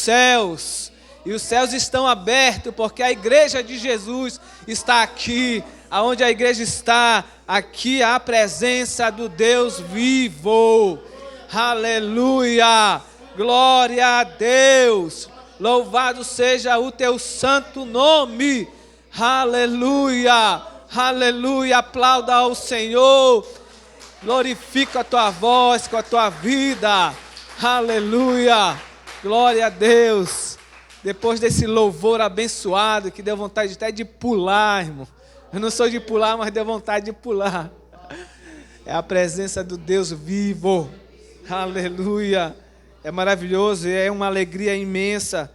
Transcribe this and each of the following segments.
céus. E os céus estão abertos, porque a igreja de Jesus está aqui. Aonde a igreja está, aqui há a presença do Deus vivo. Aleluia! Glória a Deus! Louvado seja o teu santo nome. Aleluia! Aleluia! Aplauda ao Senhor. Glorifica a tua voz com a tua vida. Aleluia! Glória a Deus! Depois desse louvor abençoado, que deu vontade até de pular, irmão. Eu não sou de pular, mas deu vontade de pular. É a presença do Deus vivo. Aleluia! É maravilhoso, é uma alegria imensa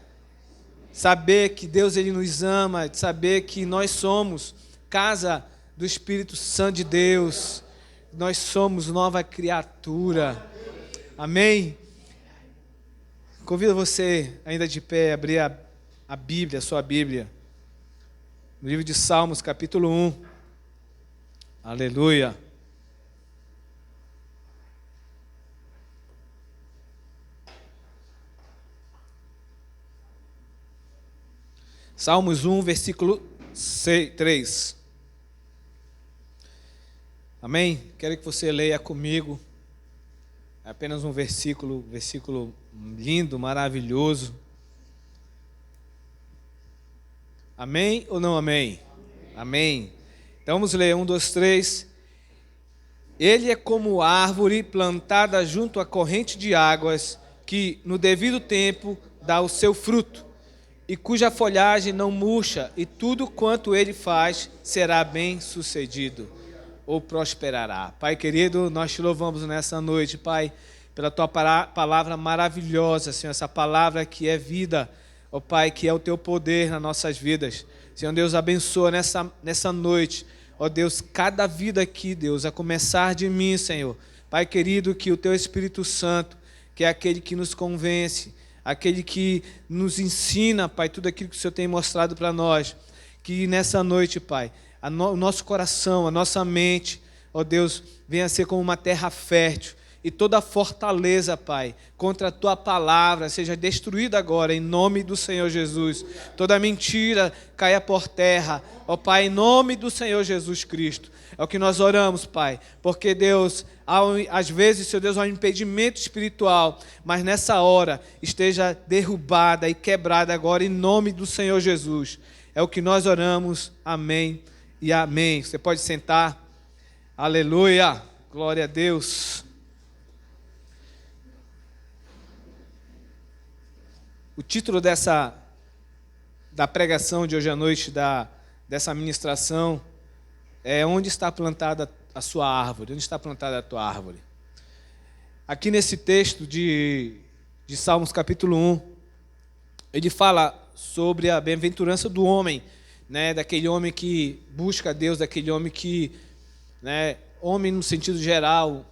saber que Deus ele nos ama, saber que nós somos casa do Espírito Santo de Deus. Nós somos nova criatura. Amém? Convido você, ainda de pé, a abrir a Bíblia, a sua Bíblia. No livro de Salmos, capítulo 1. Aleluia. Salmos 1, versículo 3. Amém? Quero que você leia comigo. É apenas um versículo lindo, maravilhoso. Amém ou não amém? Amém. Então vamos ler 1, 2, 3. Ele é como árvore plantada junto à corrente de águas, que no devido tempo dá o seu fruto, e cuja folhagem não murcha, e tudo quanto ele faz será bem sucedido, ou prosperará. Pai querido, nós te louvamos nessa noite, Pai, pela tua palavra maravilhosa, Senhor, essa palavra que é vida, ó Pai, que é o teu poder nas nossas vidas. Senhor Deus, abençoa nessa noite, ó Deus, cada vida aqui, Deus, a começar de mim, Senhor. Pai querido, que o teu Espírito Santo, que é aquele que nos convence, aquele que nos ensina, Pai, tudo aquilo que o Senhor tem mostrado para nós, que nessa noite, Pai, o nosso coração, a nossa mente, ó Deus, venha a ser como uma terra fértil, e toda fortaleza, Pai, contra a Tua palavra seja destruída agora, em nome do Senhor Jesus. Toda mentira caia por terra, ó Pai, em nome do Senhor Jesus Cristo. É o que nós oramos, Pai, porque Deus, às vezes, Senhor Deus, há um impedimento espiritual, mas nessa hora esteja derrubada e quebrada agora, em nome do Senhor Jesus. É o que nós oramos, amém e amém. Você pode sentar. Aleluia, glória a Deus. O título da pregação de hoje à noite, dessa ministração, é Onde está plantada a sua árvore? Onde está plantada a tua árvore? Aqui nesse texto de Salmos capítulo 1, ele fala sobre a bem-aventurança do homem, né, daquele homem que busca a Deus, daquele homem que, né, homem no sentido geral,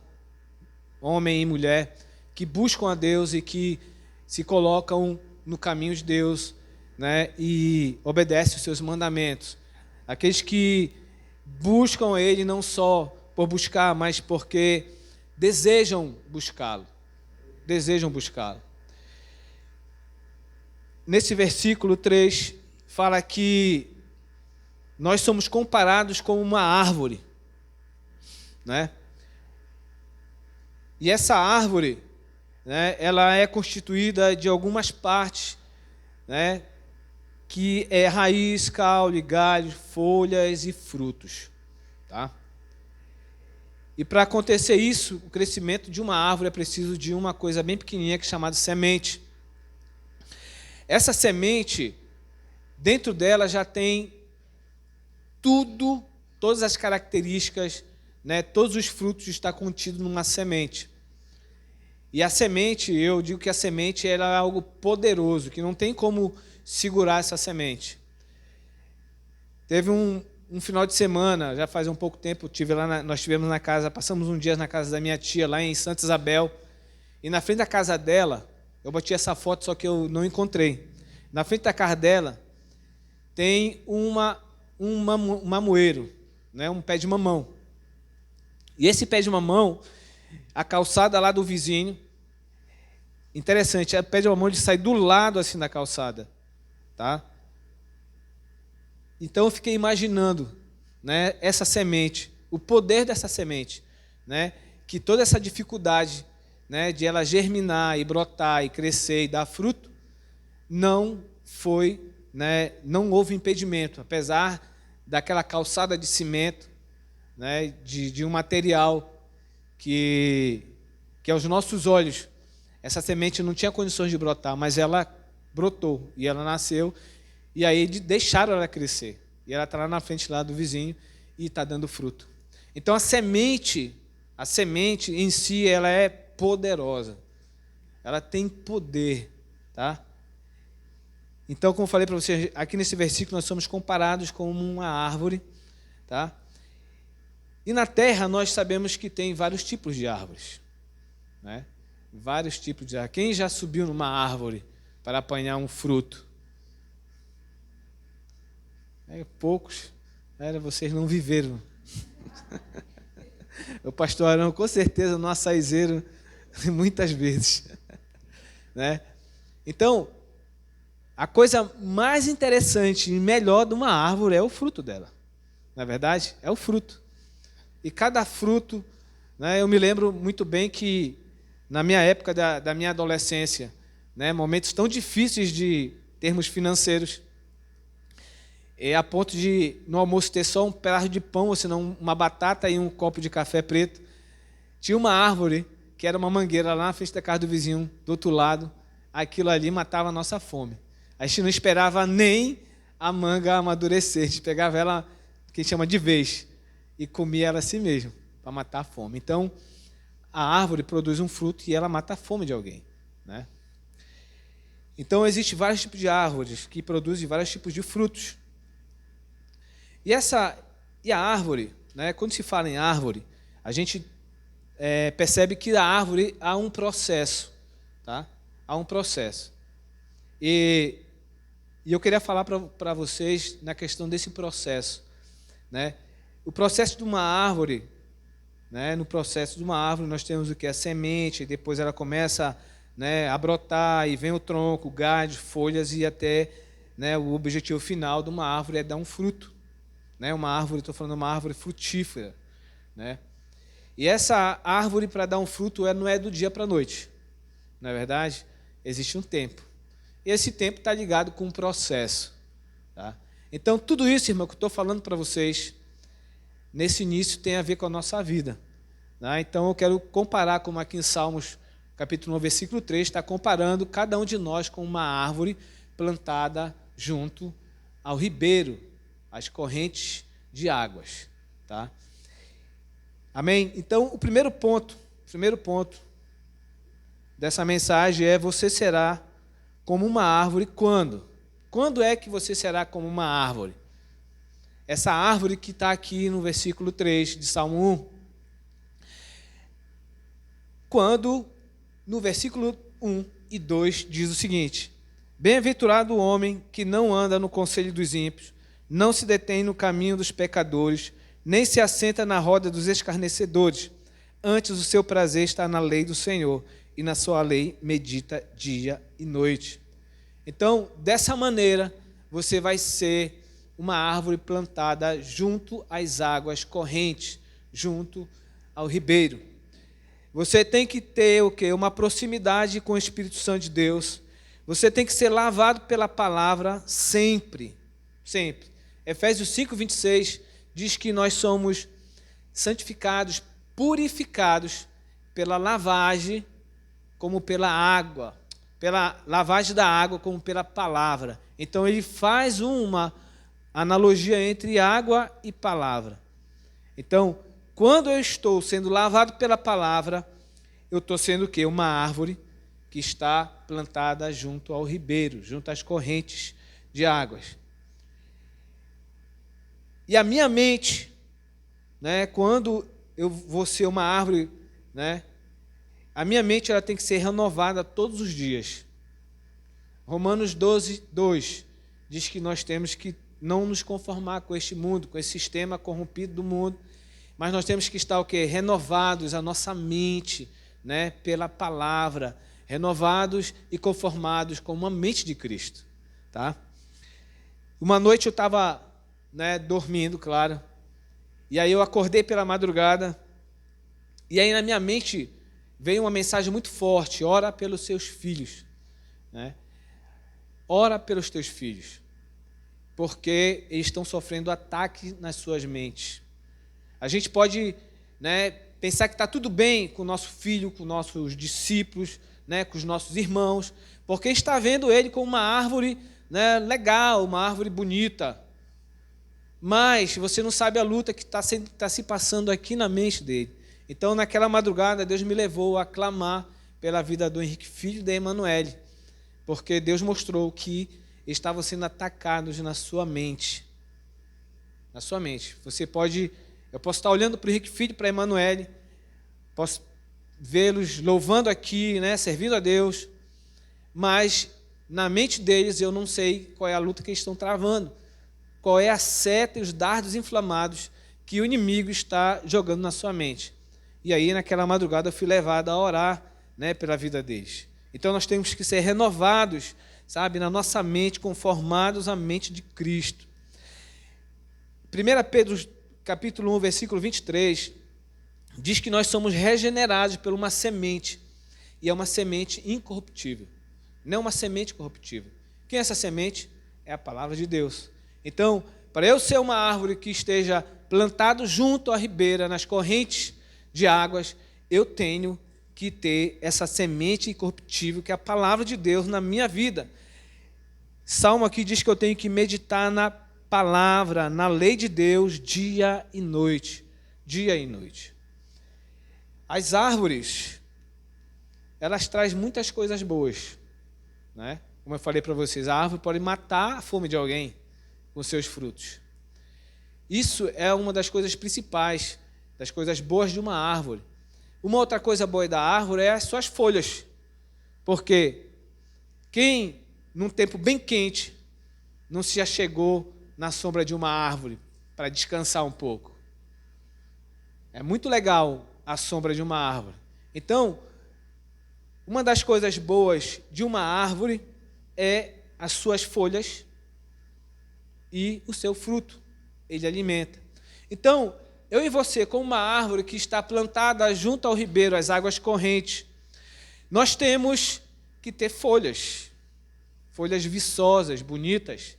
homem e mulher, que buscam a Deus e que se colocam no caminho de Deus, né, e obedecem os seus mandamentos. Aqueles que buscam Ele não só por buscar, mas porque desejam buscá-lo. Desejam buscá-lo. Nesse versículo 3, fala que nós somos comparados com uma árvore, né? E essa árvore, né, ela é constituída de algumas partes, né, que é raiz, caule, galho, folhas e frutos. Tá? E para acontecer isso, o crescimento de uma árvore é preciso de uma coisa bem pequenininha que é chamada semente. Essa semente, dentro dela já tem tudo, todas as características, né, todos os frutos estão contidos numa semente. E a semente, eu digo que a semente ela é algo poderoso, que não tem como segurar essa semente. Teve um final de semana, já faz um pouco tempo, nós estivemos na casa, passamos um dia na casa da minha tia, lá em Santa Isabel, e na frente da casa dela, eu bati essa foto, só que eu não encontrei. Na frente da casa dela, tem um mamoeiro, né, um pé de mamão. E esse pé de mamão, a calçada lá do vizinho, Interessante, a pé de mamão ele sai do lado assim da calçada, tá? Então eu fiquei imaginando, né, essa semente, o poder dessa semente, né, que toda essa dificuldade, né, de ela germinar e brotar e crescer e dar fruto, não foi, né, não houve impedimento, apesar daquela calçada de cimento, né, de um material que aos nossos olhos essa semente não tinha condições de brotar, mas ela brotou e ela nasceu, e aí deixaram ela crescer. E ela está lá na frente lá do vizinho e está dando fruto. Então a semente em si, ela é poderosa. Ela tem poder, tá? Então, como eu falei para vocês, aqui nesse versículo nós somos comparados com uma árvore, tá? E na terra nós sabemos que tem vários tipos de árvores, né? Vários tipos de árvores. Quem já subiu numa árvore para apanhar um fruto? Poucos. Vocês não viveram. O pastor Arão, com certeza, no açaizeiro, muitas vezes. Né? Então, a coisa mais interessante e melhor de uma árvore é o fruto dela. Não é verdade? É o fruto. E cada fruto, né, eu me lembro muito bem que, na minha época da minha adolescência, né, momentos tão difíceis de termos financeiros, a ponto de, no almoço, ter só um pedaço de pão, ou senão uma batata e um copo de café preto, tinha uma árvore, que era uma mangueira, lá na frente da casa do vizinho, do outro lado. Aquilo ali matava a nossa fome. A gente não esperava nem a manga amadurecer, a gente pegava ela, que a gente chama de vez, e comia ela assim mesmo, para matar a fome. Então, a árvore produz um fruto e ela mata a fome de alguém, né? Então, existem vários tipos de árvores que produzem vários tipos de frutos. E a árvore, né, quando se fala em árvore, a gente percebe que a árvore há um processo, tá? Há um processo. E eu queria falar para vocês na questão desse processo, né? O processo de uma árvore, né? No processo de uma árvore nós temos o que? A semente, depois ela começa, né, a brotar, e vem o tronco, o galho, folhas, e até, né, o objetivo final de uma árvore é dar um fruto. Né? Uma árvore, estou falando uma árvore frutífera. Né? E essa árvore, para dar um fruto, não é do dia para a noite. Não é verdade? Existe um tempo. E esse tempo está ligado com um processo. Tá? Então, tudo isso, irmão, que eu estou falando para vocês, nesse início, tem a ver com a nossa vida. Tá? Então, eu quero comparar, como aqui em Salmos, capítulo 1, versículo 3, está comparando cada um de nós com uma árvore plantada junto ao ribeiro, às correntes de águas. Tá? Amém? Então, o primeiro ponto dessa mensagem é: você será como uma árvore quando? Quando é que você será como uma árvore? Essa árvore que está aqui no versículo 3 de Salmo 1. Quando, no versículo 1 e 2, diz o seguinte: bem-aventurado o homem que não anda no conselho dos ímpios, não se detém no caminho dos pecadores, nem se assenta na roda dos escarnecedores. Antes o seu prazer está na lei do Senhor, e na sua lei medita dia e noite. Então, dessa maneira, você vai ser uma árvore plantada junto às águas correntes, junto ao ribeiro. Você tem que ter o quê? Uma proximidade com o Espírito Santo de Deus. Você tem que ser lavado pela palavra sempre, sempre. Efésios 5:26 diz que nós somos santificados, purificados pela lavagem, como pela água, pela lavagem da água, como pela palavra. Então ele faz uma analogia entre água e palavra. Então, quando eu estou sendo lavado pela palavra, eu estou sendo o quê? Uma árvore que está plantada junto ao ribeiro, junto às correntes de águas. E a minha mente, né, quando eu vou ser uma árvore, né, a minha mente ela tem que ser renovada todos os dias. Romanos 12:2 diz que nós temos que não nos conformar com este mundo, com esse sistema corrompido do mundo, mas nós temos que estar o quê? Renovados, a nossa mente, né, pela palavra, renovados e conformados com uma mente de Cristo, tá? Uma noite eu estava, dormindo, claro, e aí eu acordei pela madrugada, e aí na minha mente veio uma mensagem muito forte: ora pelos seus filhos, né? Ora pelos teus filhos, porque eles estão sofrendo ataque nas suas mentes. A gente pode, pensar que está tudo bem com o nosso filho, com nossos discípulos, com os nossos irmãos, porque está vendo ele como uma árvore, legal, uma árvore bonita. Mas você não sabe a luta que está se passando aqui na mente dele. Então, naquela madrugada, Deus me levou a clamar pela vida do Henrique, filho da Emanuele, porque Deus mostrou que estavam sendo atacados na sua mente. Na sua mente. Eu posso estar olhando para o Henrique, filho, para a Emanuele, posso vê-los louvando aqui, servindo a Deus, mas na mente deles eu não sei qual é a luta que eles estão travando, qual é a seta e os dardos inflamados que o inimigo está jogando na sua mente. E aí, naquela madrugada, eu fui levado a orar, pela vida deles. Então, nós temos que ser renovados, na nossa mente, conformados à mente de Cristo. 1 Pedro, capítulo 1, versículo 23, diz que nós somos regenerados por uma semente, e é uma semente incorruptível, não é uma semente corruptível. Quem é essa semente? É a palavra de Deus. Então, para eu ser uma árvore que esteja plantado junto à ribeira, nas correntes de águas, eu tenho que ter essa semente incorruptível, que é a palavra de Deus na minha vida. Salmo aqui diz que eu tenho que meditar na palavra, na lei de Deus, dia e noite. Dia e noite. As árvores, elas trazem muitas coisas boas, Como eu falei para vocês, a árvore pode matar a fome de alguém com seus frutos. Isso é uma das coisas principais, das coisas boas de uma árvore. Uma outra coisa boa da árvore é as suas folhas, porque quem, num tempo bem quente, não se achegou na sombra de uma árvore para descansar um pouco? É muito legal a sombra de uma árvore. Então, uma das coisas boas de uma árvore é as suas folhas e o seu fruto. Ele alimenta. Então, eu e você, como uma árvore que está plantada junto ao ribeiro, às águas correntes, nós temos que ter folhas viçosas, bonitas,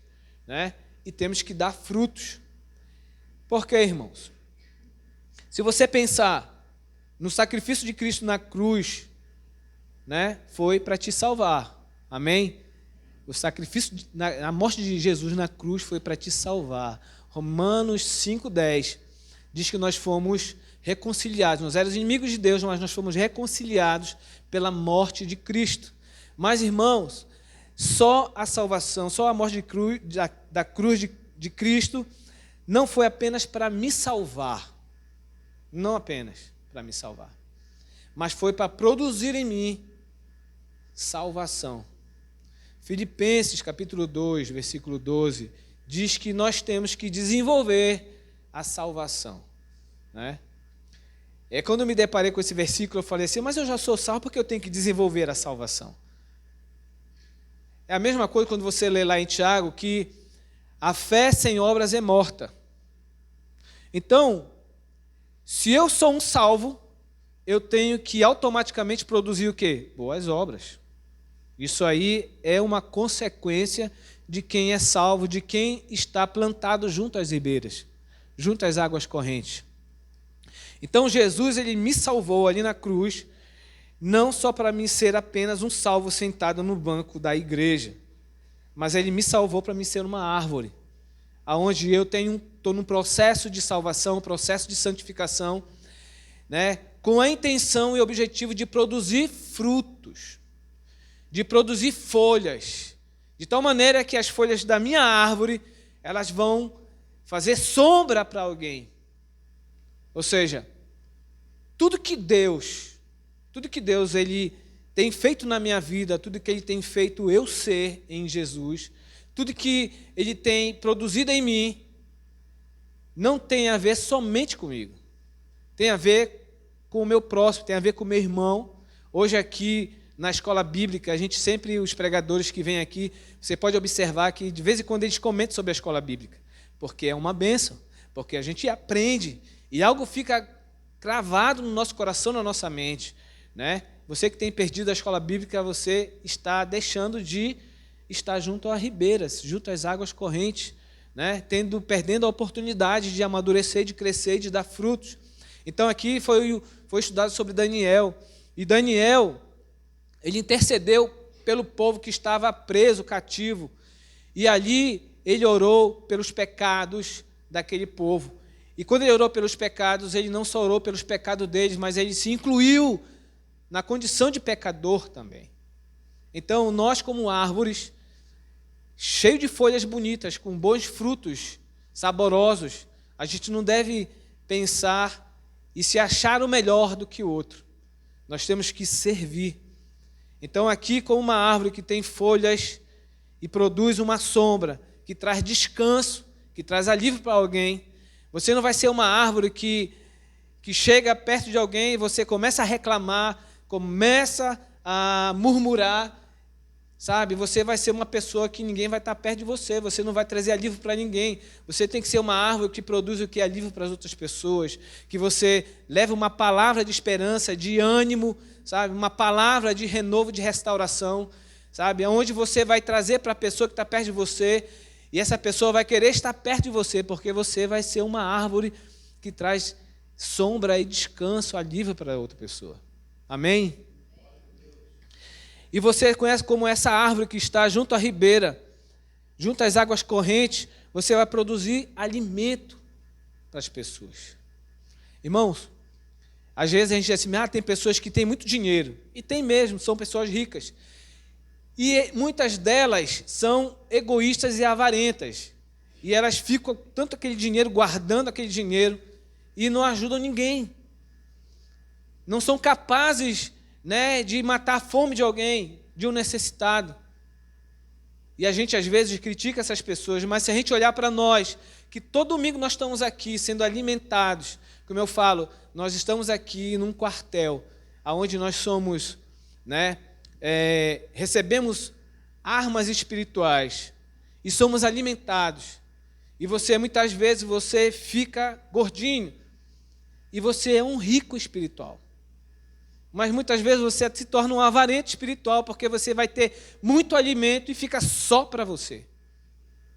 e temos que dar frutos. Por quê, irmãos? Se você pensar no sacrifício de Cristo na cruz, foi para te salvar. Amém? O sacrifício, a morte de Jesus na cruz foi para te salvar. Romanos 5,10 diz que nós fomos reconciliados. Nós éramos inimigos de Deus, mas nós fomos reconciliados pela morte de Cristo. Mas, irmãos, só a salvação, só a morte da cruz de Cristo não foi apenas para me salvar. Não apenas para me salvar. Mas foi para produzir em mim salvação. Filipenses, capítulo 2, versículo 12, diz que nós temos que desenvolver a salvação. Quando eu me deparei com esse versículo, eu falei assim, mas eu já sou salvo, porque eu tenho que desenvolver a salvação? É a mesma coisa quando você lê lá em Tiago, que a fé sem obras é morta. Então, se eu sou um salvo, eu tenho que automaticamente produzir o quê? Boas obras. Isso aí é uma consequência de quem é salvo, de quem está plantado junto às ribeiras, junto às águas correntes. Então Jesus, ele me salvou ali na cruz, não só para mim ser apenas um salvo sentado no banco da igreja, mas ele me salvou para mim ser uma árvore, aonde eu estou num processo de salvação, processo de santificação, com a intenção e objetivo de produzir frutos, de produzir folhas, de tal maneira que as folhas da minha árvore, elas vão fazer sombra para alguém. Ou seja, tudo que Deus ele tem feito na minha vida, tudo que Ele tem feito eu ser em Jesus, tudo que Ele tem produzido em mim, não tem a ver somente comigo. Tem a ver com o meu próximo, tem a ver com o meu irmão. Hoje aqui, na escola bíblica, a gente sempre, os pregadores que vêm aqui, você pode observar que de vez em quando eles comentam sobre a escola bíblica, porque é uma bênção, porque a gente aprende e algo fica cravado no nosso coração, na nossa mente, né? Você que tem perdido a escola bíblica, você está deixando de estar junto a ribeiras, junto às águas correntes, né? Perdendo a oportunidade de amadurecer, de crescer, de dar frutos. Então aqui foi estudado sobre Daniel, e Daniel, ele intercedeu pelo povo que estava preso, cativo, e ali ele orou pelos pecados daquele povo. E quando ele orou pelos pecados, ele não só orou pelos pecados deles, mas ele se incluiu na condição de pecador também. Então, nós como árvores, cheios de folhas bonitas, com bons frutos, saborosos, a gente não deve pensar e se achar o melhor do que o outro. Nós temos que servir. Então, aqui, como uma árvore que tem folhas e produz uma sombra, que traz descanso, que traz alívio para alguém, você não vai ser uma árvore que chega perto de alguém e você começa a reclamar, começa a murmurar, sabe? Você vai ser uma pessoa que ninguém vai estar perto de você, você não vai trazer alívio para ninguém. Você tem que ser uma árvore que produz o que é alívio para as outras pessoas, que você leva uma palavra de esperança, de ânimo, sabe? Uma palavra de renovo, de restauração, sabe? Onde você vai trazer para a pessoa que está perto de você, e essa pessoa vai querer estar perto de você, porque você vai ser uma árvore que traz sombra e descanso, alívio para a outra pessoa. Amém? E você conhece como essa árvore que está junto à ribeira, junto às águas correntes, você vai produzir alimento para as pessoas. Irmãos, às vezes a gente diz assim, tem pessoas que têm muito dinheiro, e tem mesmo, são pessoas ricas, e muitas delas são egoístas e avarentas, e elas ficam tanto aquele dinheiro, guardando aquele dinheiro, e não ajudam ninguém. Não são capazes, né, de matar a fome de alguém, de um necessitado. E a gente às vezes critica essas pessoas, mas se a gente olhar para nós, que todo domingo nós estamos aqui sendo alimentados, como eu falo, nós estamos aqui num quartel, onde nós somos, né, recebemos armas espirituais e somos alimentados. E você, muitas vezes, você fica gordinho e você é um rico espiritual. Mas muitas vezes você se torna um avarento espiritual, porque você vai ter muito alimento e fica só para você.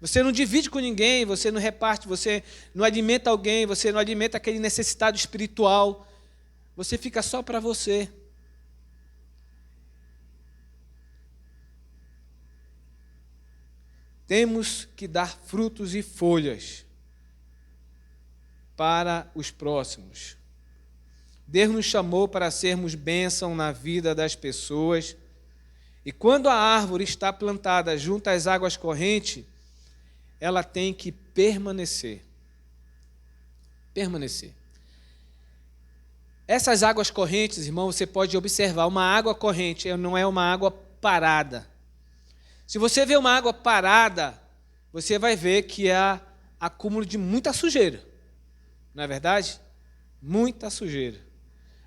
Você não divide com ninguém, você não reparte, você não alimenta alguém, você não alimenta aquele necessitado espiritual. Você fica só para você. Temos que dar frutos e folhas para os próximos. Deus nos chamou para sermos bênção na vida das pessoas. E quando a árvore está plantada junto às águas correntes, ela tem que permanecer. Permanecer. Essas águas correntes, irmão, você pode observar, uma água corrente não é uma água parada. Se você vê uma água parada, você vai ver que há acúmulo de muita sujeira. Não é verdade? Muita sujeira.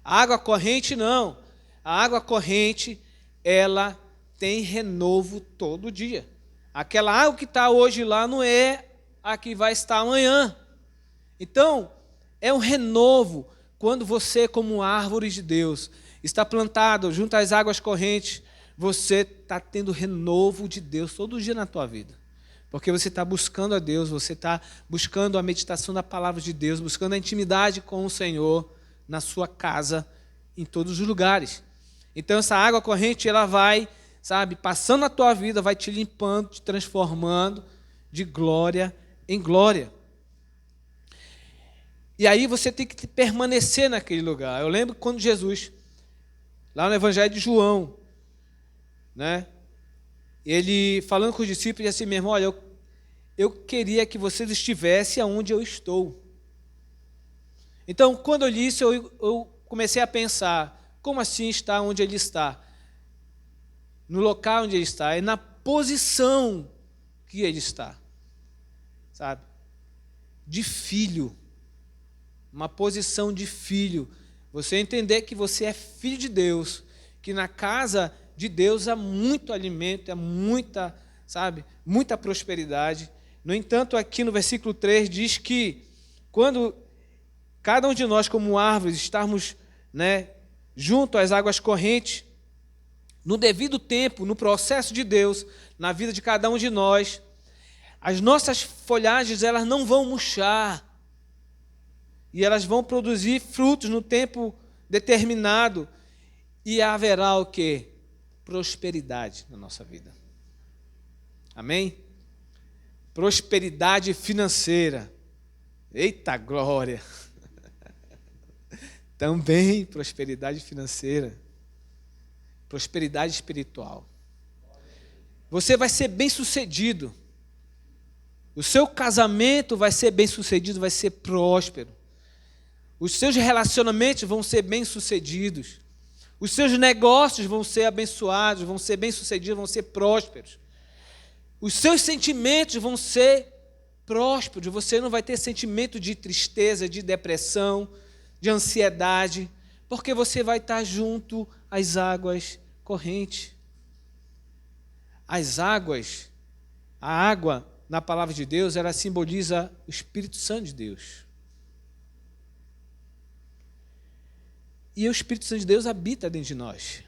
A água corrente não. A água corrente, ela tem renovo todo dia. Aquela água que está hoje lá não é a que vai estar amanhã. Então, é um renovo quando você, como árvore de Deus, está plantado junto às águas correntes, você está tendo renovo de Deus todo dia na tua vida. Porque você está buscando a Deus, você está buscando a meditação da palavra de Deus, buscando a intimidade com o Senhor na sua casa, em todos os lugares. Então, essa água corrente, ela vai, sabe, passando na tua vida, vai te limpando, te transformando de glória em glória. E aí você tem que permanecer naquele lugar. Eu lembro quando Jesus, lá no Evangelho de João, né, ele falando com os discípulos, disse assim, meu irmão, olha, eu queria que vocês estivessem onde eu estou. Então, quando eu li isso, eu comecei a pensar, como assim está onde ele está? No local onde ele está, é na posição que ele está, sabe? De filho, uma posição de filho. Você entender que você é filho de Deus, que na casa de Deus há muito alimento, há muita, muita prosperidade. No entanto, aqui no versículo 3 diz que quando cada um de nós, como árvores, estarmos, junto às águas correntes, no devido tempo, no processo de Deus, na vida de cada um de nós, as nossas folhagens elas não vão murchar e elas vão produzir frutos no tempo determinado e haverá o quê? Prosperidade na nossa vida. Amém? Prosperidade financeira. Eita glória! Também prosperidade financeira. Prosperidade espiritual. Você vai ser bem-sucedido. O seu casamento vai ser bem-sucedido, vai ser próspero. Os seus relacionamentos vão ser bem-sucedidos. Os seus negócios vão ser abençoados, vão ser bem-sucedidos, vão ser prósperos. Os seus sentimentos vão ser prósperos. Você não vai ter sentimento de tristeza, de depressão, de ansiedade, porque você vai estar junto às águas correntes. As águas, a água na palavra de Deus, ela simboliza o Espírito Santo de Deus. E o Espírito Santo de Deus habita dentro de nós.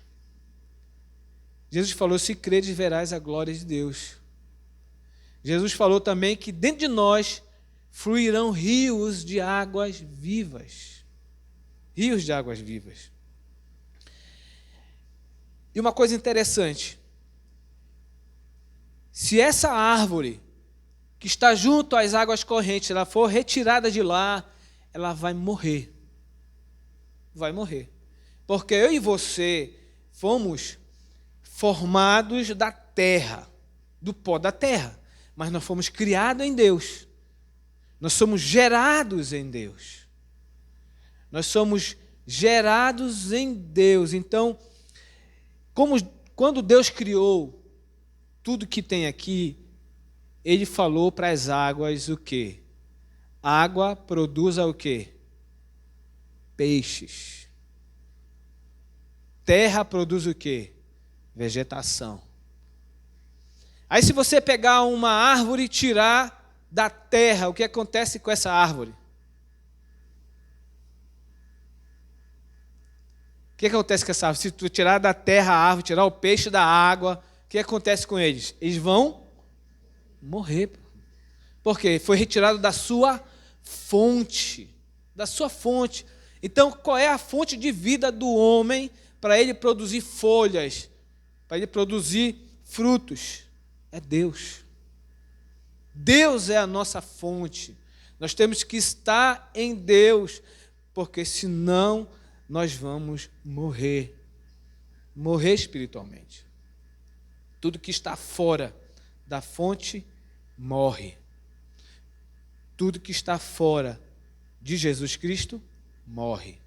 Jesus falou, se creres, verás a glória de Deus. Jesus falou também que dentro de nós fluirão rios de águas vivas. Rios de águas vivas. E uma coisa interessante, se essa árvore que está junto às águas correntes, ela for retirada de lá, ela vai morrer. Vai morrer. Porque eu e você fomos formados da terra, do pó da terra, mas nós fomos criados em Deus. Nós somos gerados em Deus. Nós somos gerados em Deus. Então, quando Deus criou tudo que tem aqui, Ele falou para as águas o quê? Água produza o quê? Peixes. Terra produz o quê? Vegetação. Aí se você pegar uma árvore e tirar da terra, o que acontece com essa árvore? O que acontece com essa árvore? Se tu tirar da terra a árvore, tirar o peixe da água, o que acontece com eles? Eles vão morrer. Por quê? Foi retirado da sua fonte. Da sua fonte. Então, qual é a fonte de vida do homem para ele produzir folhas, para ele produzir frutos? É Deus. Deus é a nossa fonte. Nós temos que estar em Deus, porque senão nós vamos morrer. Morrer espiritualmente. Tudo que está fora da fonte morre. Tudo que está fora de Jesus Cristo morre.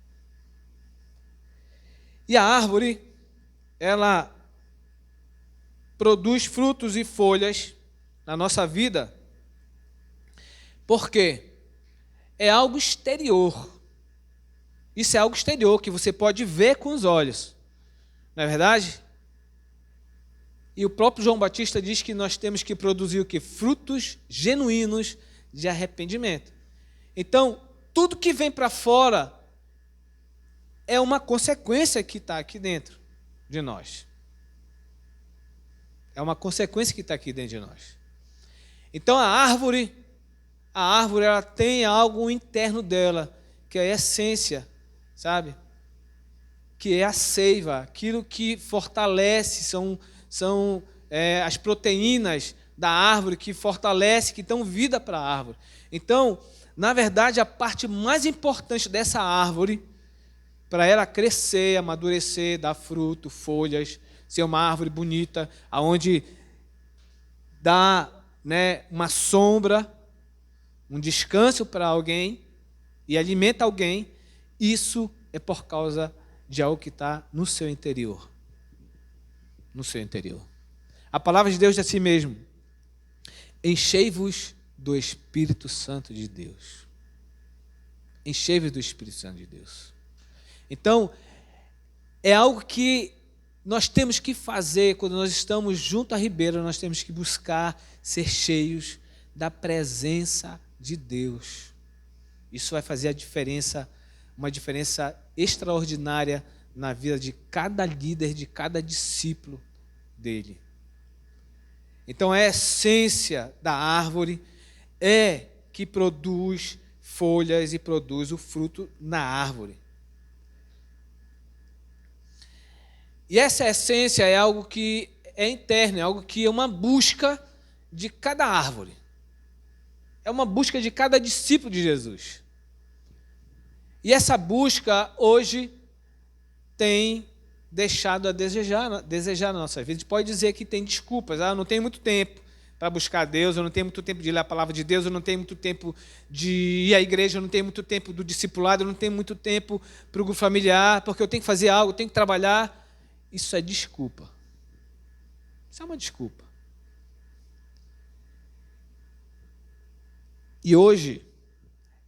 E a árvore, ela produz frutos e folhas na nossa vida, porque é algo exterior. Isso é algo exterior que você pode ver com os olhos. Não é verdade? E o próprio João Batista diz que nós temos que produzir o quê? Frutos genuínos de arrependimento. Então, tudo que vem para fora é uma consequência que está aqui dentro de nós. É uma consequência que está aqui dentro de nós. Então, a árvore ela tem algo interno dela, que é a essência, sabe? Que é a seiva, aquilo que fortalece, são as proteínas da árvore que fortalece, que dão vida para a árvore. Então, na verdade, a parte mais importante dessa árvore, para ela crescer, amadurecer, dar fruto, folhas, ser uma árvore bonita, aonde dá, uma sombra, um descanso para alguém e alimenta alguém, isso é por causa de algo que está no seu interior. No seu interior. A palavra de Deus diz assim mesmo: enchei-vos do Espírito Santo de Deus. Enchei-vos do Espírito Santo de Deus. Então, é algo que nós temos que fazer, quando nós estamos junto à ribeira, nós temos que buscar ser cheios da presença de Deus. Isso vai fazer a diferença, uma diferença extraordinária na vida de cada líder, de cada discípulo dele. Então, a essência da árvore é que produz folhas e produz o fruto na árvore. E essa essência é algo que é interno, é algo que é uma busca de cada árvore. É uma busca de cada discípulo de Jesus. E essa busca hoje tem deixado a desejar na nossa vida. A gente pode dizer que tem desculpas. Eu não tenho muito tempo para buscar Deus, eu não tenho muito tempo de ler a palavra de Deus, eu não tenho muito tempo de ir à igreja, eu não tenho muito tempo do discipulado, eu não tenho muito tempo para o grupo familiar, porque eu tenho que fazer algo, eu tenho que trabalhar. Isso é desculpa. Isso é uma desculpa. E hoje,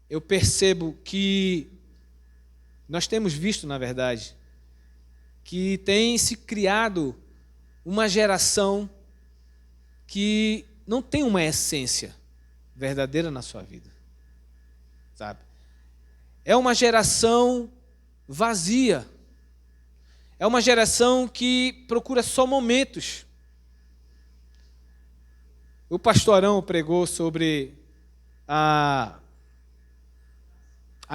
eu percebo que nós temos visto, na verdade, que tem se criado uma geração que não tem uma essência verdadeira na sua vida. Sabe? É uma geração vazia. É uma geração que procura só momentos. O pastor Arão pregou sobre a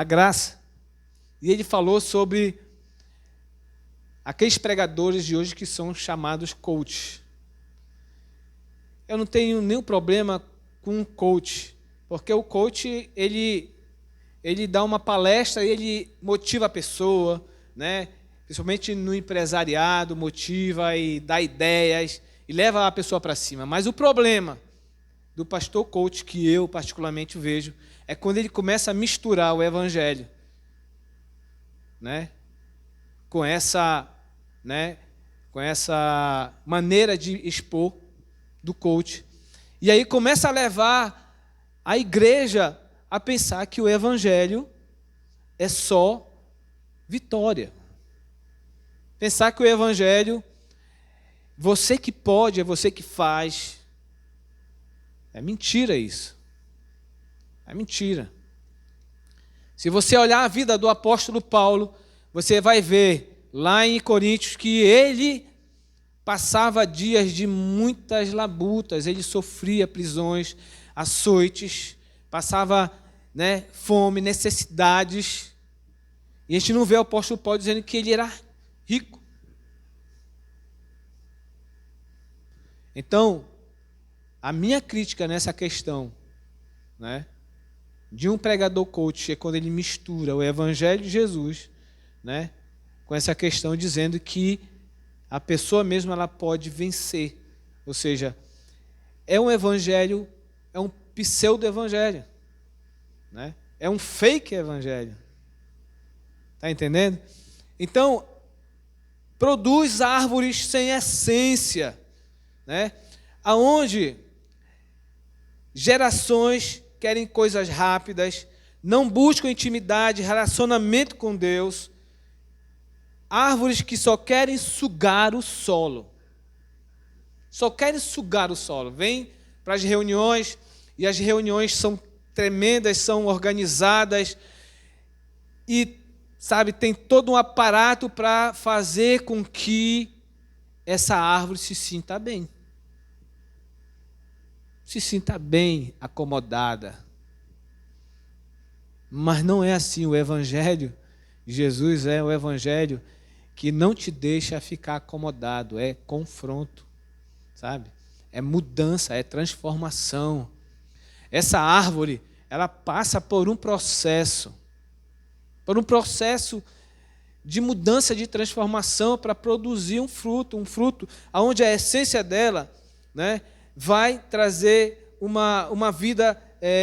graça. E ele falou sobre aqueles pregadores de hoje que são chamados coach. Eu não tenho nenhum problema com um coach, porque o coach, ele dá uma palestra e ele motiva a pessoa, né? Principalmente no empresariado, motiva e dá ideias e leva a pessoa para cima. Mas o problema do pastor coach, que eu particularmente vejo, é quando ele começa a misturar o evangelho, né, com essa maneira de expor do coach. E aí começa a levar a igreja a pensar que o evangelho é só vitória. Pensar que o evangelho, você que pode, é você que faz. É mentira isso. É mentira. Se você olhar a vida do apóstolo Paulo, você vai ver lá em Coríntios que ele passava dias de muitas labutas, ele sofria prisões, açoites, passava, fome, necessidades. E a gente não vê o apóstolo Paulo dizendo que ele era rico. Então, a minha crítica nessa questão, de um pregador coach é quando ele mistura o evangelho de Jesus, com essa questão dizendo que a pessoa mesmo ela pode vencer. Ou seja, é um evangelho, é um pseudo-evangelho, é um fake evangelho. Está entendendo? Então, produz árvores sem essência, aonde gerações querem coisas rápidas, não buscam intimidade, relacionamento com Deus, árvores que só querem sugar o solo. Só querem sugar o solo. Vêm para as reuniões, e as reuniões são tremendas, são organizadas, e, tem todo um aparato para fazer com que essa árvore se sinta bem. Se sinta bem acomodada. Mas não é assim. O evangelho de Jesus é o evangelho que não te deixa ficar acomodado, é confronto, é mudança, é transformação. Essa árvore, ela passa por um processo de mudança, de transformação para produzir um fruto onde a essência dela, vai trazer uma vida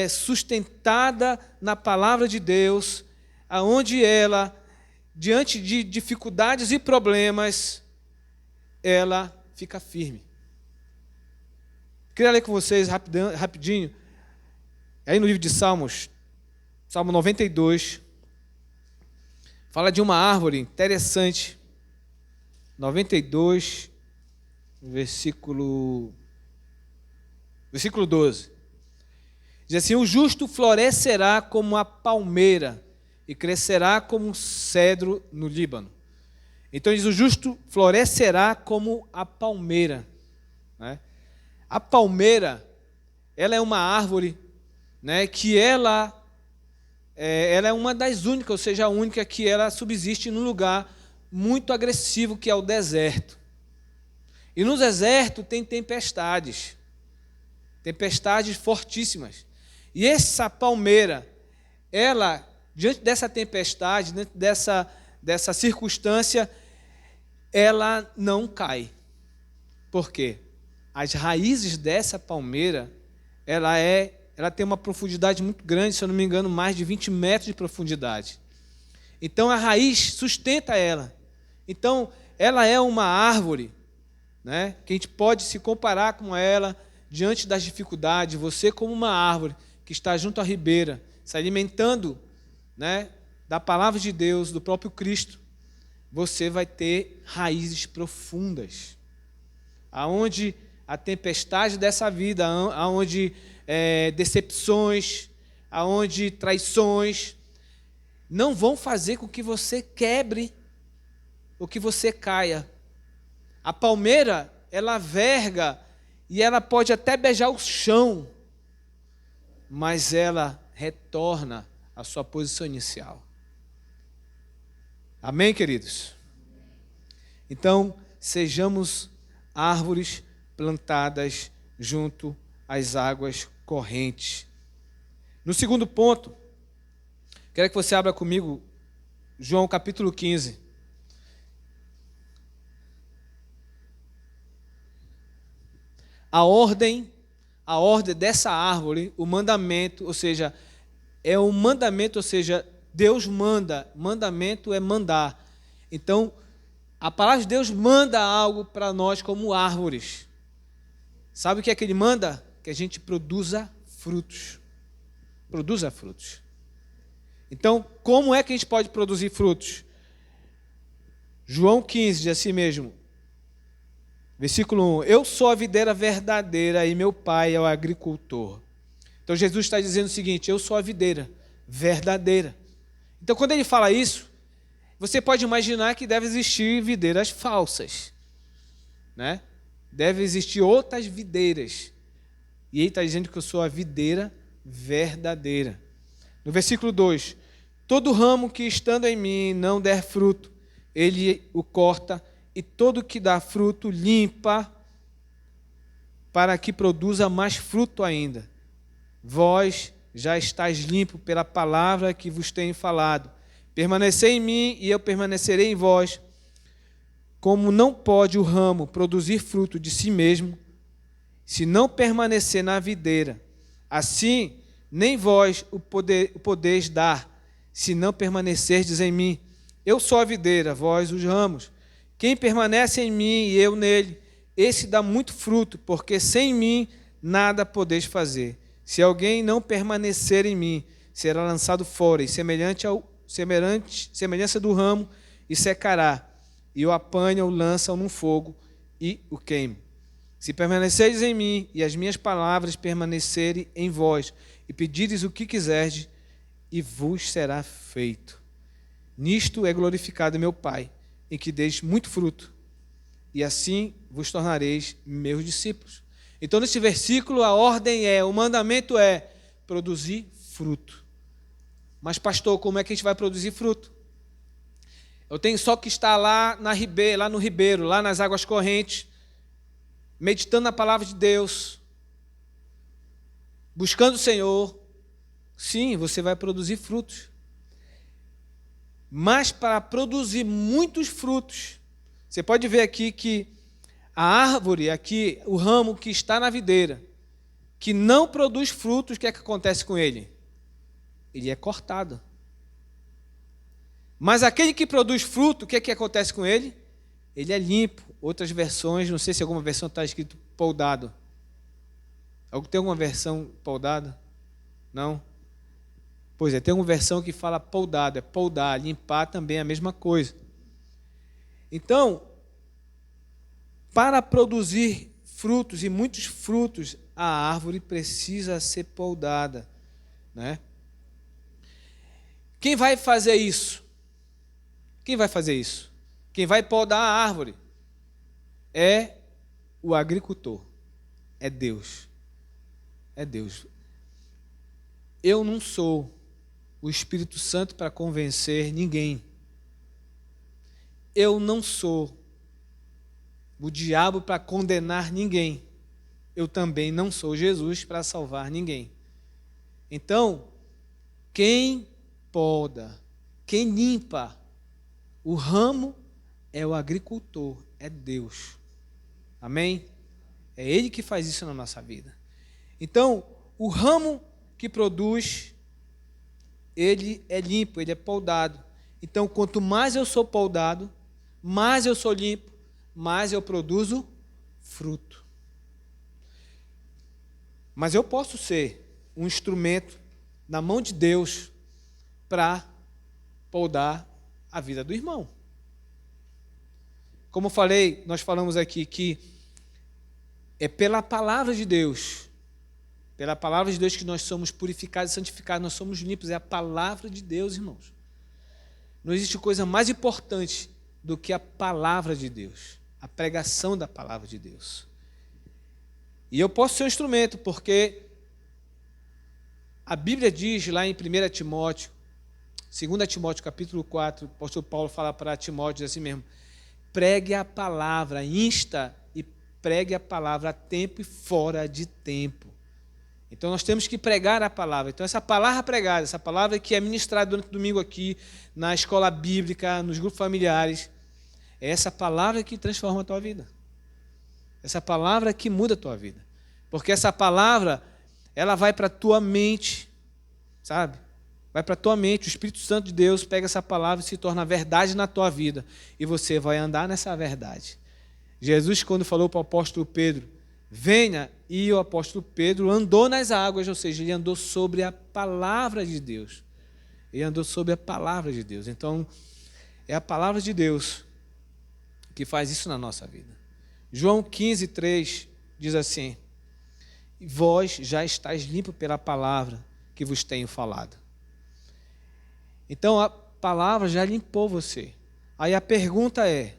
sustentada na palavra de Deus, aonde ela, diante de dificuldades e problemas, ela fica firme. Queria ler com vocês rapidinho, aí no livro de Salmos, Salmo 92, fala de uma árvore interessante, 92, versículo 12. Diz assim: o justo florescerá como a palmeira e crescerá como um cedro no Líbano. Então diz: o justo florescerá como a palmeira, né? A palmeira, ela é uma árvore, né, que ela é uma das únicas, ou seja, a única que ela subsiste num lugar muito agressivo, que é o deserto. E no deserto tem tempestades fortíssimas. E essa palmeira, ela, diante dessa tempestade, diante dessa circunstância, ela não cai. Por quê? As raízes dessa palmeira, ela tem uma profundidade muito grande, se eu não me engano, mais de 20 metros de profundidade. Então a raiz sustenta ela. Então ela é uma árvore, né, que a gente pode se comparar com ela diante das dificuldades. Você, como uma árvore que está junto à ribeira, se alimentando, né, da palavra de Deus, do próprio Cristo, você vai ter raízes profundas, aonde a tempestade dessa vida, aonde decepções, aonde traições, não vão fazer com que você quebre, ou que você caia. A palmeira, ela verga, e ela pode até beijar o chão, mas ela retorna à sua posição inicial. Amém, queridos? Então, sejamos árvores plantadas junto às águas correntes. No segundo ponto, quero que você abra comigo João capítulo 15. A ordem dessa árvore, o mandamento, ou seja, Deus manda, mandamento é mandar. Então, a palavra de Deus manda algo para nós como árvores. Sabe o que é que Ele manda? Que a gente produza frutos. Produza frutos. Então, como é que a gente pode produzir frutos? João 15 diz assim mesmo, versículo 1: eu sou a videira verdadeira e meu pai é o agricultor. Então Jesus está dizendo o seguinte: eu sou a videira verdadeira. Então quando ele fala isso, você pode imaginar que deve existir videiras falsas, né? Deve existir outras videiras. E ele está dizendo que eu sou a videira verdadeira. No versículo 2: todo ramo que estando em mim não der fruto, ele o corta, e todo que dá fruto limpa, para que produza mais fruto ainda. Vós já estáis limpo pela palavra que vos tenho falado. Permanecei em mim e eu permanecerei em vós. Como não pode o ramo produzir fruto de si mesmo, se não permanecer na videira, assim nem vós o podeis dar, se não permanecerdes em mim. Eu sou a videira, vós os ramos. Quem permanece em mim e eu nele, esse dá muito fruto, porque sem mim nada podeis fazer. Se alguém não permanecer em mim, será lançado fora, e semelhança do ramo, e secará. E o apanham, o lançam num fogo, e o queimam. Se permanecerdes em mim, e as minhas palavras permanecerem em vós, e pedires o que quiserdes, e vos será feito. Nisto é glorificado meu Pai, em que deis muito fruto, e assim vos tornareis meus discípulos. Então, nesse versículo, a ordem o mandamento é produzir fruto. Mas, pastor, como é que a gente vai produzir fruto? Eu tenho só que estar lá no ribeiro, lá nas águas correntes, meditando na palavra de Deus, buscando o Senhor. Sim, você vai produzir frutos. Mas para produzir muitos frutos, você pode ver aqui que a árvore, aqui, o ramo que está na videira, que não produz frutos, o que é que acontece com ele? Ele é cortado. Mas aquele que produz fruto, o que é que acontece com ele? Ele é limpo. Outras versões, não sei se alguma versão está escrito poldado. Tem alguma versão poldada? Não? Pois é, tem uma versão que fala poldado, é poldar, limpar também é a mesma coisa. Então, para produzir frutos, e muitos frutos, a árvore precisa ser podada, né? Quem vai fazer isso? Quem vai fazer isso? Quem vai podar a árvore é o agricultor, é Deus. É Deus. Eu não sou o Espírito Santo para convencer ninguém. Eu não sou o diabo para condenar ninguém. Eu também não sou Jesus para salvar ninguém. Então, quem poda, quem limpa o ramo é o agricultor, é Deus. Amém? É Ele que faz isso na nossa vida. Então, o ramo que produz, ele é limpo, ele é podado. Então, quanto mais eu sou podado, mais eu sou limpo, mais eu produzo fruto. Mas eu posso ser um instrumento na mão de Deus para podar a vida do irmão. Como eu falei, nós falamos aqui que é pela palavra de Deus que nós somos purificados e santificados, nós somos limpos. É a palavra de Deus, irmãos. Não existe coisa mais importante do que a palavra de Deus, a pregação da palavra de Deus. E eu posso ser um instrumento, porque a Bíblia diz lá em 1 Timóteo, 2 Timóteo capítulo 4, o apóstolo Paulo fala para Timóteo assim mesmo: pregue a palavra, insta e pregue a palavra a tempo e fora de tempo. Então nós temos que pregar a palavra. Então essa palavra pregada, essa palavra que é ministrada durante o domingo aqui, na escola bíblica, nos grupos familiares, é essa palavra que transforma a tua vida. Essa palavra que muda a tua vida. Porque essa palavra, ela vai para a tua mente, sabe? Vai para a tua mente. O Espírito Santo de Deus pega essa palavra e se torna verdade na tua vida. E você vai andar nessa verdade. Jesus, quando falou para o apóstolo Pedro, venha, e o apóstolo Pedro andou nas águas, ou seja, ele andou sobre a palavra de Deus. Ele andou sobre a palavra de Deus. Então, é a palavra de Deus que faz isso na nossa vida. João 15:3 diz assim: vós já estáis limpos pela palavra que vos tenho falado. Então, a palavra já limpou você. Aí a pergunta é: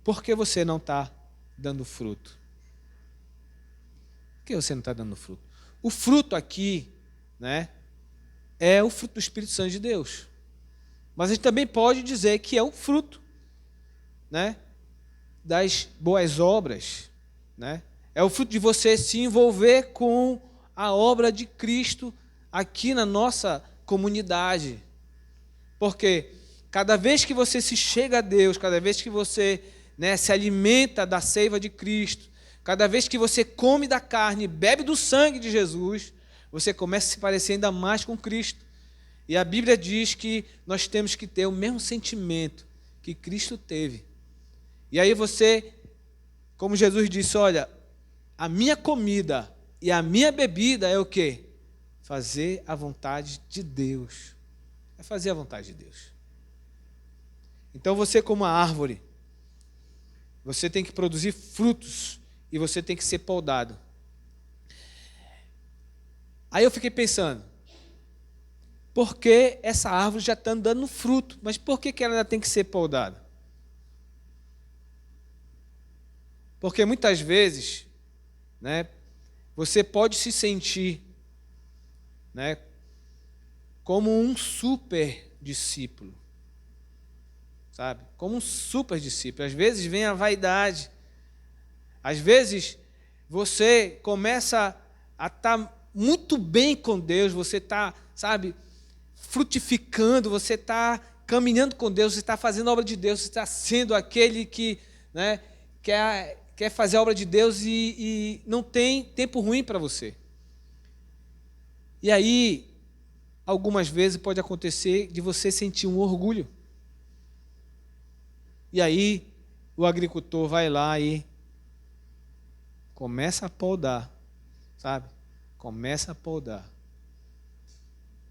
por que você não está dando fruto? Por que você não está dando fruto? O fruto aqui, né, é o fruto do Espírito Santo de Deus. Mas a gente também pode dizer que é o fruto, né, das boas obras, né? É o fruto de você se envolver com a obra de Cristo aqui na nossa comunidade. Porque cada vez que você se chega a Deus, cada vez que você, né, se alimenta da seiva de Cristo, cada vez que você come da carne, bebe do sangue de Jesus, você começa a se parecer ainda mais com Cristo. E a Bíblia diz que nós temos que ter o mesmo sentimento que Cristo teve. E aí você, como Jesus disse, olha, a minha comida e a minha bebida é o quê? Fazer a vontade de Deus. É fazer a vontade de Deus. Então você, como a árvore, você tem que produzir frutos e você tem que ser podado. Aí eu fiquei pensando, por que essa árvore já está dando fruto? Mas por que ela ainda tem que ser podada? Porque muitas vezes, né, você pode se sentir, né, como um super discípulo, sabe? Como um super discípulo. Às vezes vem a vaidade. Às vezes você começa a estar muito bem com Deus, você está, sabe, frutificando, você está caminhando com Deus, você está fazendo a obra de Deus, você está sendo aquele que, né, quer fazer a obra de Deus e não tem tempo ruim para você. E aí, algumas vezes pode acontecer de você sentir um orgulho. E aí, o agricultor vai lá e começa a podar, sabe? Começa a podar.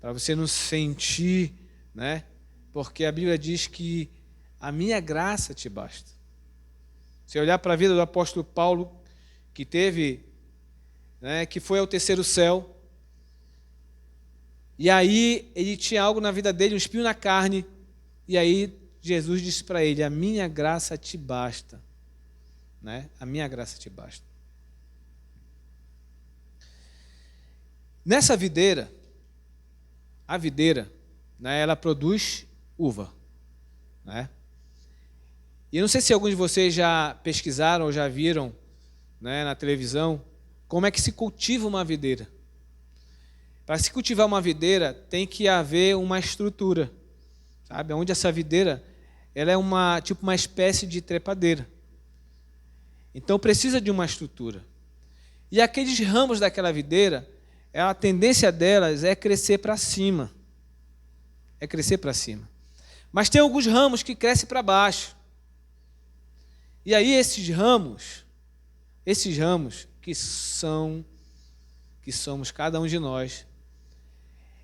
Para você não sentir, né? Porque a Bíblia diz que a minha graça te basta. Se olhar para a vida do apóstolo Paulo, que teve, que foi ao terceiro céu, e aí ele tinha algo na vida dele, um espinho na carne, e aí Jesus disse para ele: a minha graça te basta. A minha graça te basta. Nessa videira, a videira, ela produz uva. E eu não sei se alguns de vocês já pesquisaram ou já viram na televisão como é que se cultiva uma videira. Para se cultivar uma videira, tem que haver uma estrutura, sabe? Onde essa videira, ela é uma espécie de trepadeira. Então precisa de uma estrutura. E aqueles ramos daquela videira, a tendência delas é crescer para cima. É crescer para cima. Mas tem alguns ramos que crescem para baixo. E aí esses ramos que somos cada um de nós,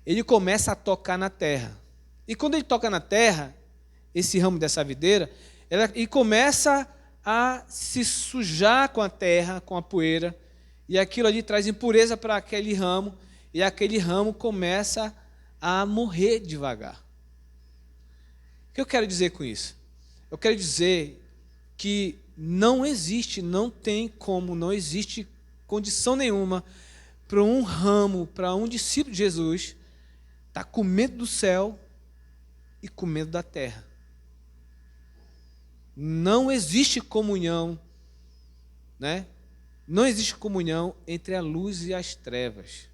ele começa a tocar na terra. E quando ele toca na terra, esse ramo dessa videira, ele começa a se sujar com a terra, com a poeira, e aquilo ali traz impureza para aquele ramo, e aquele ramo começa a morrer devagar. O que eu quero dizer com isso? Eu quero dizer que não existe condição nenhuma para um ramo, para um discípulo de Jesus, estar com medo do céu e com medo da terra. Não existe comunhão, Não existe comunhão entre a luz e as trevas.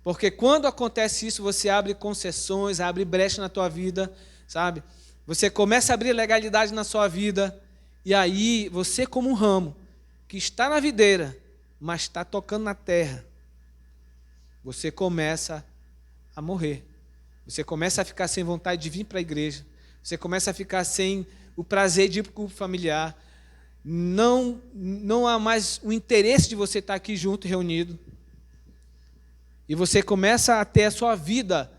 Porque quando acontece isso, você abre concessões, abre brecha na tua vida, sabe? Você começa a abrir legalidade na sua vida, e aí você, como um ramo que está na videira, mas está tocando na terra, você começa a morrer. Você começa a ficar sem vontade de vir para a igreja. Você começa a ficar sem o prazer de ir para o culto familiar. Não há mais o interesse de você estar aqui junto, reunido. E você começa a ter a sua vida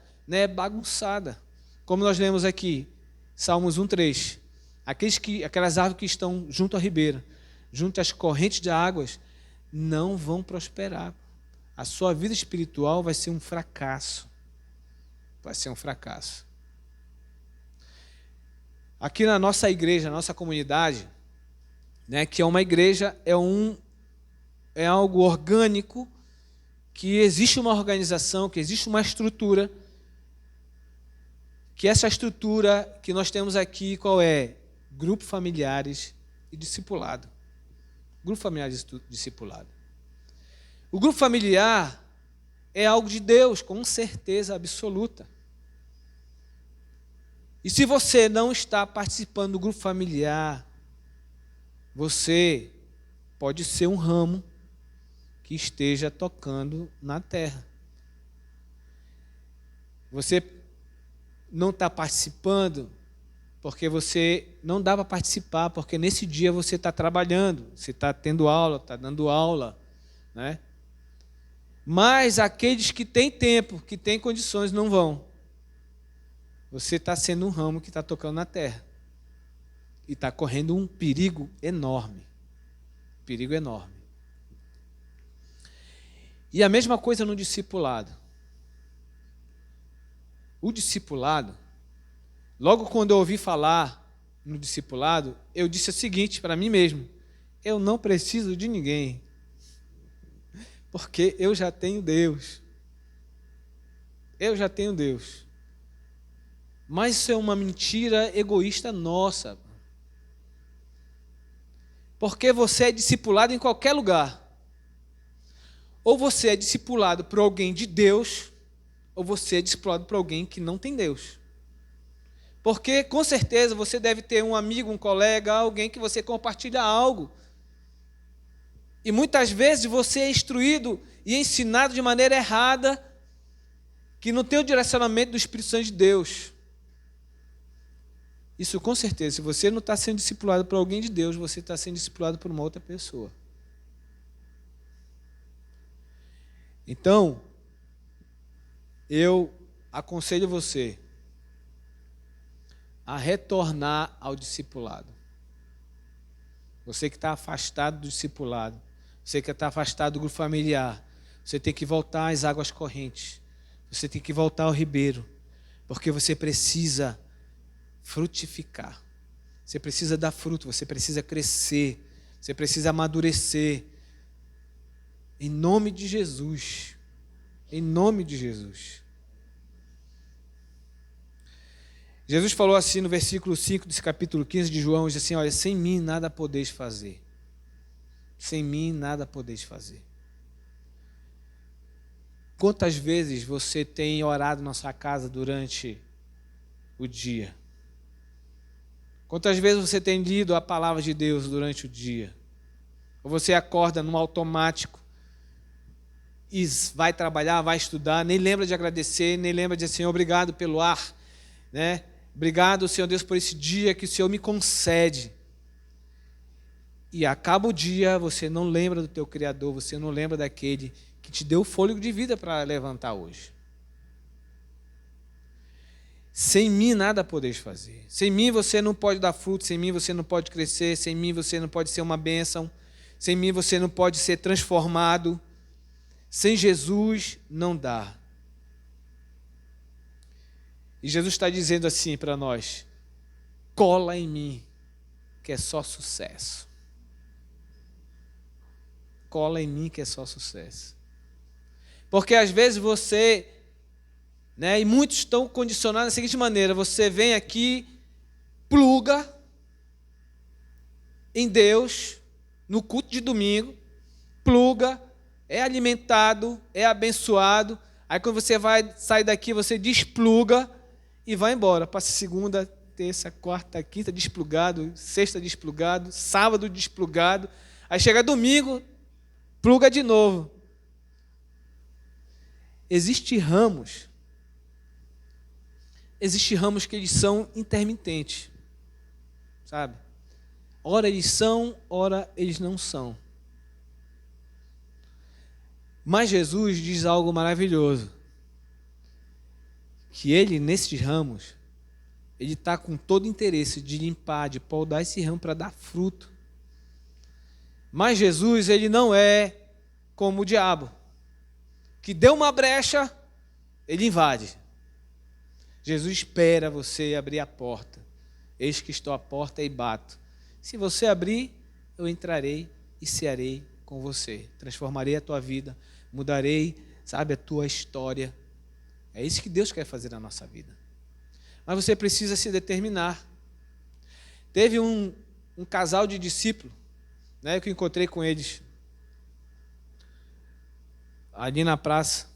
bagunçada. Como nós lemos aqui, Salmos 1:3. Aquelas árvores que estão junto à ribeira, junto às correntes de águas, não vão prosperar. A sua vida espiritual vai ser um fracasso. Vai ser um fracasso. Aqui na nossa igreja, na nossa comunidade, que é uma igreja, é algo orgânico, que existe uma organização, que existe uma estrutura, que essa estrutura que nós temos aqui, qual é? Grupo familiares e discipulado. Grupo familiares e discipulado. O grupo familiar é algo de Deus, com certeza absoluta. E se você não está participando do grupo familiar, você pode ser um ramo que esteja tocando na terra. Você não está participando porque você não dá para participar, porque nesse dia você está trabalhando, você está tendo aula, está dando aula, Mas aqueles que têm tempo, que têm condições, não vão. Você está sendo um ramo que está tocando na terra. E está correndo um perigo enorme. Perigo enorme. E a mesma coisa no discipulado. O discipulado, logo quando eu ouvi falar no discipulado, eu disse o seguinte para mim mesmo: eu não preciso de ninguém, porque eu já tenho Deus. Eu já tenho Deus. Mas isso é uma mentira egoísta nossa. Porque você é discipulado em qualquer lugar. Ou você é discipulado por alguém de Deus, ou você é discipulado por alguém que não tem Deus. Porque, com certeza, você deve ter um amigo, um colega, alguém que você compartilha algo. E muitas vezes você é instruído e ensinado de maneira errada, que não tem o direcionamento do Espírito Santo de Deus. Isso, com certeza, se você não está sendo discipulado por alguém de Deus, você está sendo discipulado por uma outra pessoa. Então, eu aconselho você a retornar ao discipulado. Você que está afastado do discipulado, você que está afastado do grupo familiar, você tem que voltar às águas correntes. Você tem que voltar ao ribeiro, porque você precisa frutificar. Você precisa dar fruto, você precisa crescer, você precisa amadurecer. Em nome de Jesus. Em nome de Jesus. Jesus falou assim no versículo 5 desse capítulo 15 de João, diz assim, olha, sem mim nada podeis fazer. Sem mim nada podeis fazer. Quantas vezes você tem orado na sua casa durante o dia? Quantas vezes você tem lido a palavra de Deus durante o dia? Ou você acorda num automático e vai trabalhar, vai estudar, nem lembra de agradecer, nem lembra de dizer, Senhor, obrigado pelo ar, né? Obrigado, Senhor Deus, por esse dia que o Senhor me concede. E acaba o dia, você não lembra do teu Criador, você não lembra daquele que te deu o fôlego de vida para levantar hoje. Sem mim nada podeis fazer. Sem mim você não pode dar fruto, sem mim você não pode crescer, sem mim você não pode ser uma bênção, sem mim você não pode ser transformado. Sem Jesus não dá. E Jesus está dizendo assim para nós, cola em mim, que é só sucesso. Cola em mim, que é só sucesso. Porque às vezes você, né, e muitos estão condicionados da seguinte maneira, você vem aqui, pluga em Deus, no culto de domingo, pluga, é alimentado, é abençoado, aí quando você vai sair daqui, você despluga e vai embora. Passa segunda, terça, quarta, quinta desplugado, sexta desplugado, sábado desplugado, aí chega domingo, pluga de novo. Existem ramos que eles são intermitentes, sabe? Ora eles são, ora eles não são. Mas Jesus diz algo maravilhoso, que ele, nesses ramos, ele está com todo o interesse de limpar, de podar esse ramo para dar fruto. Mas Jesus, ele não é como o diabo, que deu uma brecha, ele invade. Jesus espera você abrir a porta. Eis que estou à porta e bato. Se você abrir, eu entrarei e cearei com você. Transformarei a tua vida, mudarei, sabe, a tua história. É isso que Deus quer fazer na nossa vida. Mas você precisa se determinar. Teve um casal de discípulos, né, que eu encontrei com eles ali na praça.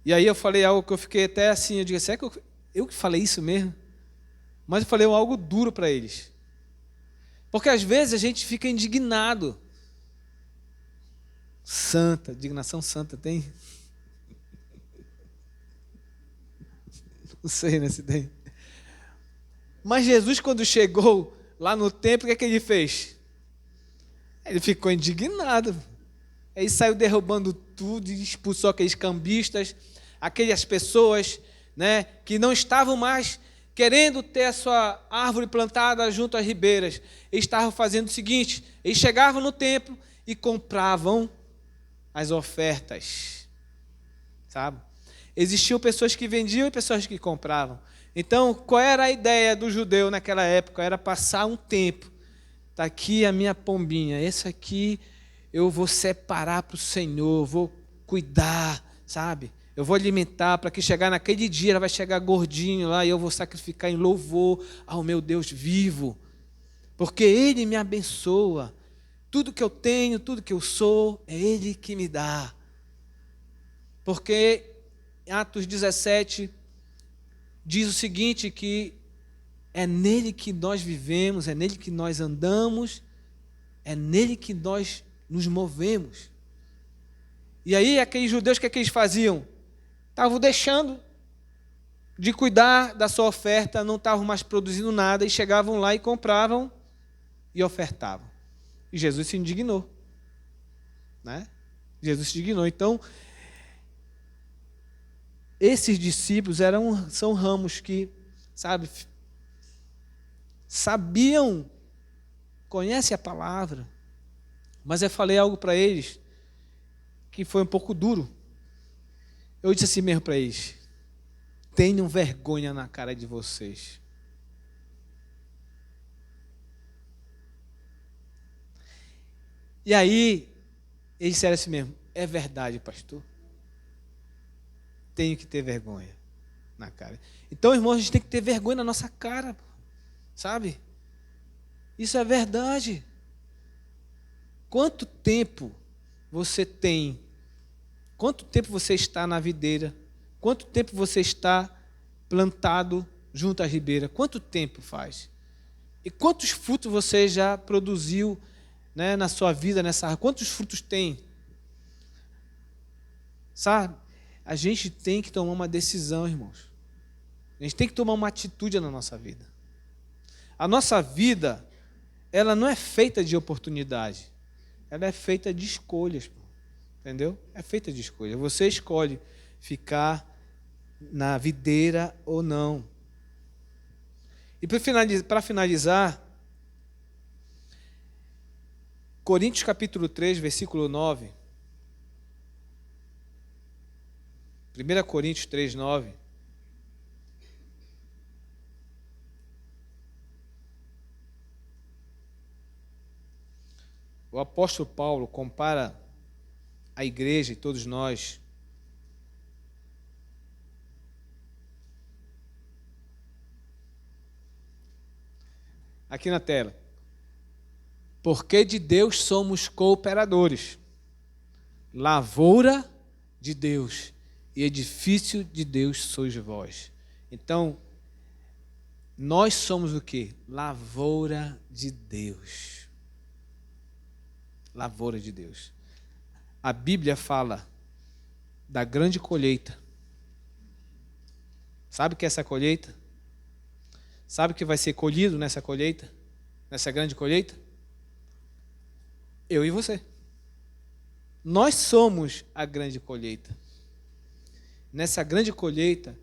E aí eu falei algo que eu fiquei até assim, eu disse, será que eu que falei isso mesmo? Mas eu falei algo duro para eles. Porque às vezes a gente fica indignado. Santa, indignação santa tem? Não sei, né, se tem. Mas Jesus, quando chegou lá no templo, o que é que ele fez? Ele ficou indignado. Aí saiu derrubando tudo e expulsou aqueles cambistas, aquelas pessoas, né, que não estavam mais querendo ter a sua árvore plantada junto às ribeiras. Eles estavam fazendo o seguinte, eles chegavam no templo e compravam as ofertas, sabe? Existiam pessoas que vendiam e pessoas que compravam. Então, qual era a ideia do judeu naquela época? Era passar um tempo. Está aqui a minha pombinha, esse aqui eu vou separar para o Senhor, vou cuidar, sabe? Eu vou alimentar para que chegar naquele dia, ela vai chegar gordinho lá e eu vou sacrificar em louvor ao meu Deus vivo. Porque Ele me abençoa. Tudo que eu tenho, tudo que eu sou, é Ele que me dá. Porque Atos 17 diz o seguinte, que é nele que nós vivemos, é nele que nós andamos, é nele que nós nos movemos. E aí aqueles judeus, o que é que eles faziam? Estavam deixando de cuidar da sua oferta, não estavam mais produzindo nada, e chegavam lá e compravam e ofertavam. E Jesus se indignou, né? Jesus se indignou. Então, esses discípulos são ramos que, sabe, sabiam conhecem a palavra. Mas eu falei algo para eles que foi um pouco duro. Eu disse assim mesmo para eles: tenham vergonha na cara de vocês. E aí, eles disseram assim mesmo: é verdade, pastor. Tenho que ter vergonha na cara. Então, irmãos, a gente tem que ter vergonha na nossa cara, sabe? Isso é verdade. Quanto tempo você tem? Quanto tempo você está na videira? Quanto tempo você está plantado junto à ribeira? Quanto tempo faz? E quantos frutos você já produziu, né, na sua vida, nessa árvore? Quantos frutos tem? Sabe? A gente tem que tomar uma decisão, irmãos. A gente tem que tomar uma atitude na nossa vida. A nossa vida, ela não é feita de oportunidade. Ela é feita de escolhas. Entendeu? É feita de escolhas. Você escolhe ficar na videira ou não. E para finalizar, Coríntios capítulo 3, versículo 9. 1 Coríntios 3, 9. O apóstolo Paulo compara a igreja e todos nós aqui na tela. Porque de Deus somos cooperadores, lavoura de Deus e edifício de Deus sois vós. Então, nós somos o quê? Lavoura de Deus. Lavoura de Deus. A Bíblia fala da grande colheita. Sabe o que é essa colheita? Sabe o que vai ser colhido nessa colheita? Nessa grande colheita? Eu e você. Nós somos a grande colheita. Nessa grande colheita,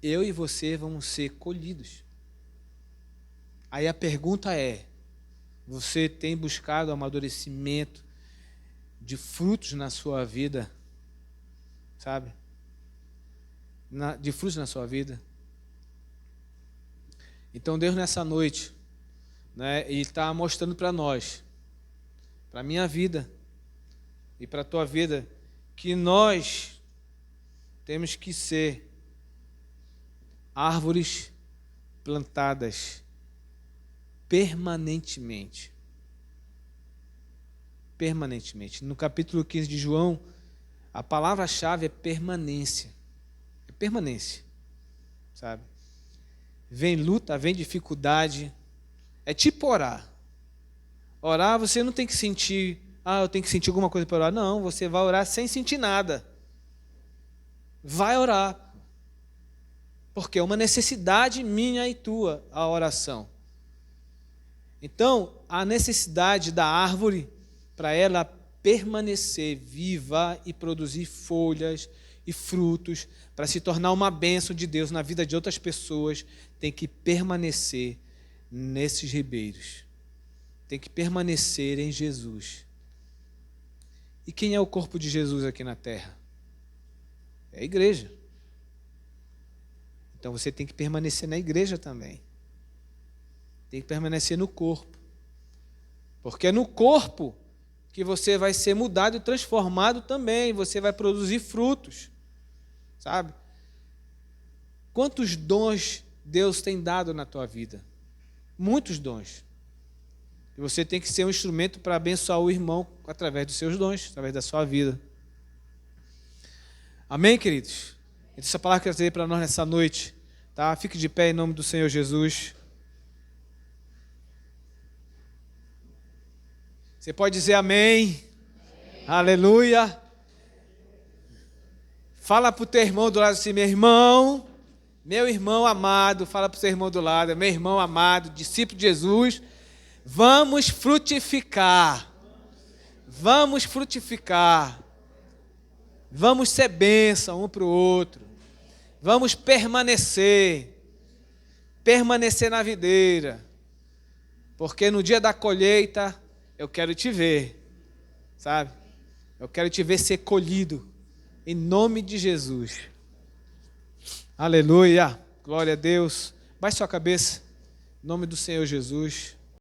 eu e você vamos ser colhidos. Aí a pergunta é: você tem buscado amadurecimento de frutos na sua vida? Sabe? De frutos na sua vida? Então Deus nessa noite, né, Ele está mostrando para nós, para a minha vida e para a tua vida, que nós temos que ser árvores plantadas permanentemente. Permanentemente. No capítulo 15 de João, a palavra-chave é permanência. É permanência. Sabe? Vem luta, vem dificuldade. É tipo orar. Orar, você não tem que sentir, eu tenho que sentir alguma coisa para orar. Não, você vai orar sem sentir nada. Vai orar. Porque é uma necessidade minha e tua a oração. Então, a necessidade da árvore, para ela permanecer viva e produzir folhas e frutos, para se tornar uma bênção de Deus na vida de outras pessoas, tem que permanecer nesses ribeiros. Tem que permanecer em Jesus. E quem é o corpo de Jesus aqui na terra? É a igreja. Então você tem que permanecer na igreja também. Tem que permanecer no corpo. Porque é no corpo que você vai ser mudado e transformado também. Você vai produzir frutos. Sabe? Quantos dons Deus tem dado na tua vida? Muitos dons. E você tem que ser um instrumento para abençoar o irmão através dos seus dons, através da sua vida. Amém, queridos? Essa palavra que eu quero dizer para nós nessa noite. Tá? Fique de pé em nome do Senhor Jesus. Você pode dizer amém? Amém. Aleluia. Fala para o teu irmão do lado assim: meu irmão amado, fala para o seu irmão do lado: meu irmão amado, discípulo de Jesus, vamos frutificar. Vamos frutificar. Vamos ser bênção um para o outro. Vamos permanecer na videira. Porque no dia da colheita, eu quero te ver, sabe? Eu quero te ver ser colhido, em nome de Jesus. Aleluia, glória a Deus. Baixe sua cabeça, em nome do Senhor Jesus.